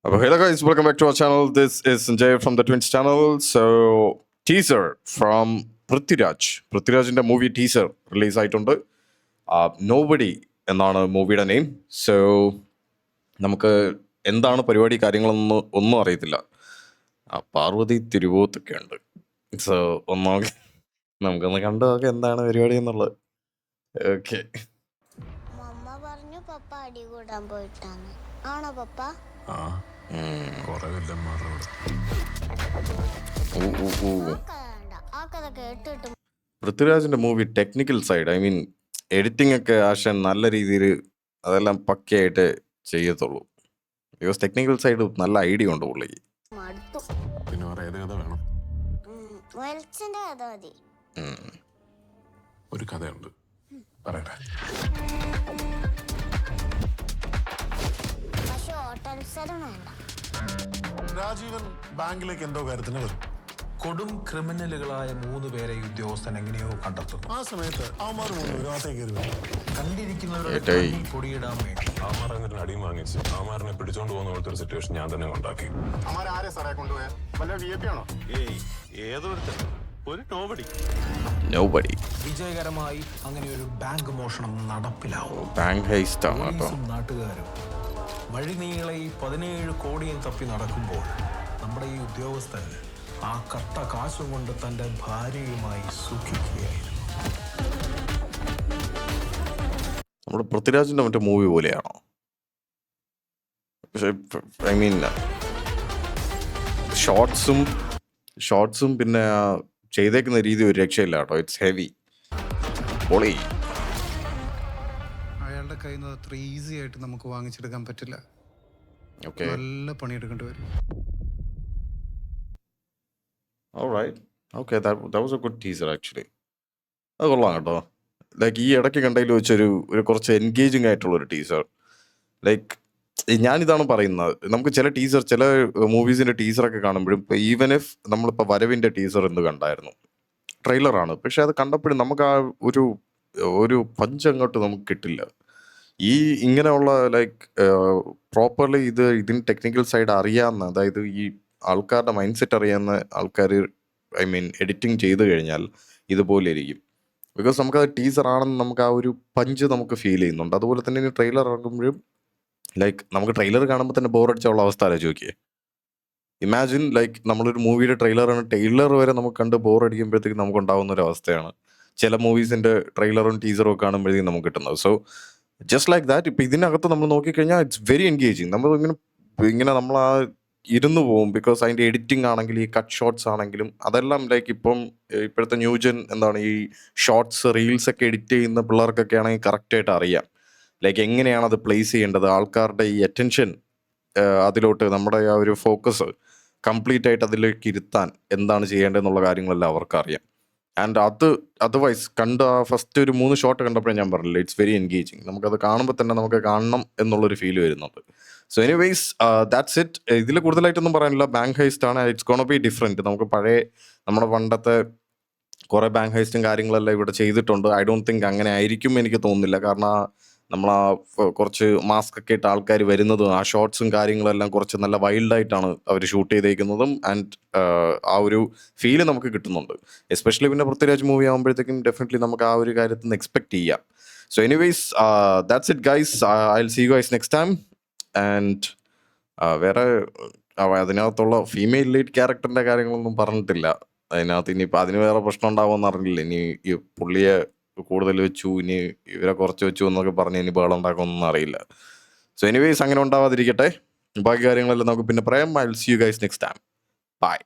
Hello guys, welcome back to our channel. This is Sanjay from the Twins channel. So, teaser from Prithviraj. Prithvirajന്റെ movie teaser release ആയിട്ടുണ്ട്. Nobody എന്നാണ് മൂവിയുടെ name. So നമുക്ക് എന്താണ് പരിപാടി കാര്യങ്ങളൊന്നും അറിയത്തില്ല. പാർവതി തിരുവോത്തൊക്കെ ഉണ്ട്. സോ നമുക്കൊന്ന് കണ്ടു നോക്കാം എന്താണ് പരിപാടി എന്നുള്ളത്. ഓക്കെ. മമ്മ പറഞ്ഞു പപ്പ അടി കൂടാൻ പോയിട്ടാണ്. ആണോ പപ്പ? ആ കഥ കേട്ടിട്ട് പൃഥ്വിരാജിന്റെ movie technical side, I mean editing ഒക്കെ ആശാൻ നല്ല രീതിയിൽ അതെല്ലാം പക്കയായിട്ട് ചെയ്യത്തുള്ളൂ. ബിക്കോസ് ടെക്നിക്കൽ സൈഡ് നല്ല ഐഡിയ ഉണ്ട് പുള്ളിക്ക്. മടുത്തു. പിന്നെ വേറെ ഏത് കഥ വേണം? വെൽസിന്റെ കഥ മതി. ഒരു കഥയുണ്ട്, പറയട്ടെ. പക്ഷെ ഹോട്ടൽസരം വേണ്ട. രാജീവൻ ബാങ്കിലേക്ക് എന്തോ കാര്യത്തിന് വരും. കൊടും ക്രിമിനലുകളായ 3 പേരെ ഉദ്യോഗസ്ഥൻ എങ്ങനെയോ കണ്ടെത്തുന്നു. ആ സമയത്ത് അവന്മാർ മുഴുവൻ കയറി വരും. കണ്ടിരിക്കുന്നവരുടെ കണ്ണിൽ പൊടിയിടാൻ വേണ്ടി അവന്മാർ എന്നിട്ട് അടിയും വാങ്ങിച്ച് അവന്മാരനെ പിടിച്ചോണ്ട് പോകുന്ന പോലത്തെ ഒരു സിറ്റുവേഷൻ ഞാൻ തന്നെ ഉണ്ടാക്കി. അവന്മാരെ സാറേ കൊണ്ടുപോയ വല്ല VIP ആണോ? ഒരു നോബഡി. വിജയകരമായി അങ്ങനെ ഒരു ബാങ്ക് മോഷണം നടപ്പിലാവും. ബാങ്ക് ഹൈസ്റ്റ് ആണ് കേട്ടോ. പോലീസും നാട്ടുകാരും വഴിനീളെ ഈ 17 കോടിയും തപ്പി നടക്കുമ്പോൾ നമ്മുടെ ഈ ഉദ്യോഗസ്ഥൻ ആ കട്ട കാശും കൊണ്ട് തന്റെ ഭാര്യയുമായി സുഖിക്കുകയായിരുന്നു. നമ്മുടെ പൃഥ്വിരാജിന്റെ മറ്റേ മൂവി പോലെയാണോ? പക്ഷെ ഐ മീൻ ഷോർട്സും പിന്നെ ചെയ്തേക്കുന്ന രീതി ഒരു രക്ഷയില്ല കേട്ടോ. ഇറ്റ്സ് ഹെവി പൊളി. അയാളുടെ കയ്യിൽ നിന്ന് അത്ര ഈസി ആയിട്ട് നമുക്ക് വാങ്ങിച്ചെടുക്കാൻ പറ്റില്ല. ഓക്കെ, നല്ല പണിയെടുക്കേണ്ടി വരും. alright. Okay, that was a good teaser actually. അത് കൊള്ളാം കേട്ടോ. ലൈക്ക് ഈ ഇടയ്ക്ക് കണ്ടതിൽ വെച്ചൊരു കുറച്ച് എൻഗേജിങ് ആയിട്ടുള്ളൊരു ടീസർ. ലൈക്ക് ഞാനിതാണ് പറയുന്നത്, നമുക്ക് ചില മൂവീസിൻ്റെ ടീസറൊക്കെ കാണുമ്പോഴും ഇപ്പോൾ ഈവൻ ഇഫ് നമ്മളിപ്പോൾ വരവിൻ്റെ ടീസർ എന്ന് കണ്ടായിരുന്നു, ട്രെയിലറാണ്, പക്ഷെ അത് കണ്ടപ്പോഴും നമുക്ക് ആ ഒരു പഞ്ച് അങ്ങോട്ട് നമുക്ക് കിട്ടില്ല. ഈ ഇങ്ങനെയുള്ള ലൈക്ക് പ്രോപ്പർലി ഇതിന് ടെക്നിക്കൽ സൈഡ് അറിയാവുന്ന, അതായത് ഈ ആൾക്കാരുടെ മൈൻഡ് സെറ്റ് അറിയാവുന്ന ആൾക്കാർ, ഐ മീൻ എഡിറ്റിംഗ് ചെയ്ത് കഴിഞ്ഞാൽ ഇതുപോലെ ഇരിക്കും. ബിക്കോസ് നമുക്കത് ടീസർ ആണെന്ന് നമുക്ക് ആ ഒരു പഞ്ച് നമുക്ക് ഫീൽ ചെയ്യുന്നുണ്ട്. അതുപോലെ തന്നെ ഇനി ട്രെയിലർ ഇറങ്ങുമ്പോഴും ലൈക്ക് നമുക്ക് ട്രെയിലർ കാണുമ്പോൾ തന്നെ ബോറടിച്ചുള്ള അവസ്ഥ ആലോചിച്ച് നോക്കിയേ. ഇമാജിൻ ലൈക്ക് നമ്മളൊരു മൂവിയുടെ ട്രെയിലർ വരെ നമുക്ക് കണ്ട് ബോറടിക്കുമ്പോഴത്തേക്കും നമുക്ക് ഉണ്ടാകുന്ന ഒരു അവസ്ഥയാണ് ചില മൂവീസിൻ്റെ ട്രെയിലറും ടീസറും ഒക്കെ കാണുമ്പോഴത്തേക്കും നമുക്ക് കിട്ടുന്നത്. സോ ജസ്റ്റ് ലൈക്ക് ദാറ്റ് ഇപ്പം ഇതിനകത്ത് നമ്മൾ നോക്കിക്കഴിഞ്ഞാൽ ഇറ്റ്സ് വെരി എൻഗേജിങ്. നമ്മൾ ഇങ്ങനെ നമ്മൾ ആ ഇരുന്ന് പോകും. ബിക്കോസ് അതിൻ്റെ എഡിറ്റിംഗ് ആണെങ്കിലും ഈ കട്ട് ഷോട്ട്സ് ആണെങ്കിലും അതെല്ലാം ലൈക്ക് ഇപ്പോഴത്തെ ന്യൂജൻ എന്താണ് ഈ ഷോർട്സ് റീൽസ് ഒക്കെ എഡിറ്റ് ചെയ്യുന്ന പിള്ളേർക്കൊക്കെ ആണെങ്കിൽ കറക്റ്റായിട്ട് അറിയാം ലൈക്ക് എങ്ങനെയാണ് അത് പ്ലേസ് ചെയ്യേണ്ടത്, ആൾക്കാരുടെ ഈ അറ്റൻഷൻ അതിലോട്ട് നമ്മുടെ ആ ഒരു ഫോക്കസ് കംപ്ലീറ്റ് ആയിട്ട് അതിലേക്ക് ഇരുത്താൻ എന്താണ് ചെയ്യേണ്ടതെന്നുള്ള കാര്യങ്ങളെല്ലാം അവർക്കറിയാം. ആൻഡ് അതർവൈസ് കണ്ട ഫസ്റ്റ് ഒരു 3 ഷോട്ട് കണ്ടപ്പോഴേ ഞാൻ പറഞ്ഞില്ല, ഇറ്റ്സ് വെരി എൻഗേജിങ്. നമുക്കത് കാണുമ്പോൾ തന്നെ നമുക്ക് കാണണം എന്നുള്ളൊരു ഫീൽ വരുന്നുണ്ട്. So anyways that's it. ഇതിൽ കൂടുതലായിട്ടൊന്നും പറയാനില്ല. ബാങ്ക് ഹൈസ്റ്റ് ആണ്, ഇറ്റ്സ് ഗോണ ബി ഡിഫറെൻറ്റ്. നമുക്ക് നമ്മുടെ പണ്ടത്തെ കുറേ ബാങ്ക് ഹൈസ്റ്റും കാര്യങ്ങളെല്ലാം ഇവിടെ ചെയ്തിട്ടുണ്ട്. ഐ ഡോണ്ട് തിങ്ക് അങ്ങനെ ആയിരിക്കും എനിക്ക് തോന്നുന്നില്ല. കാരണം നമ്മൾ കുറച്ച് മാസ്ക് ഒക്കെ ഇട്ട് ആൾക്കാർ വരുന്നതും ആ ഷോർട്സും കാര്യങ്ങളെല്ലാം കുറച്ച് നല്ല വൈൽഡായിട്ടാണ് അവർ ഷൂട്ട് ചെയ്തേക്കുന്നതും. ആൻഡ് ആ ഒരു ഫീല് നമുക്ക് കിട്ടുന്നുണ്ട്. എസ്പെഷ്യലി പിന്നെ പൃഥ്വിരാജ് മൂവി ആകുമ്പോഴത്തേക്കും ഡെഫിനറ്റ്ലി നമുക്ക് ആ ഒരു കാര്യത്തിൽ നിന്ന് എക്സ്പെക്ട് ചെയ്യാം. So anyways that's it guys. I will see you guys next time. And വേറെ അതിനകത്തുള്ള ഫീമെയിൽ ലീഡ് ക്യാരക്ടറിൻ്റെ കാര്യങ്ങളൊന്നും പറഞ്ഞിട്ടില്ല. അതിനകത്ത് ഇനിയിപ്പോൾ അതിന് വേറെ പ്രശ്നം ഉണ്ടാവുമെന്ന് അറിഞ്ഞില്ല. ഇനി ഈ പുള്ളിയെ കൂടുതൽ വെച്ചു, ഇനി ഇവരെ കുറച്ച് വെച്ചു എന്നൊക്കെ പറഞ്ഞ് ഇനി ബഹളം ഉണ്ടാക്കുമെന്നൊന്നും അറിയില്ല. സോ എനിവേയ്സ് അങ്ങനെ ഉണ്ടാവാതിരിക്കട്ടെ. ബാക്കി കാര്യങ്ങളെല്ലാം നമുക്ക് പിന്നെ പറയാം. I will see you guys next time. By.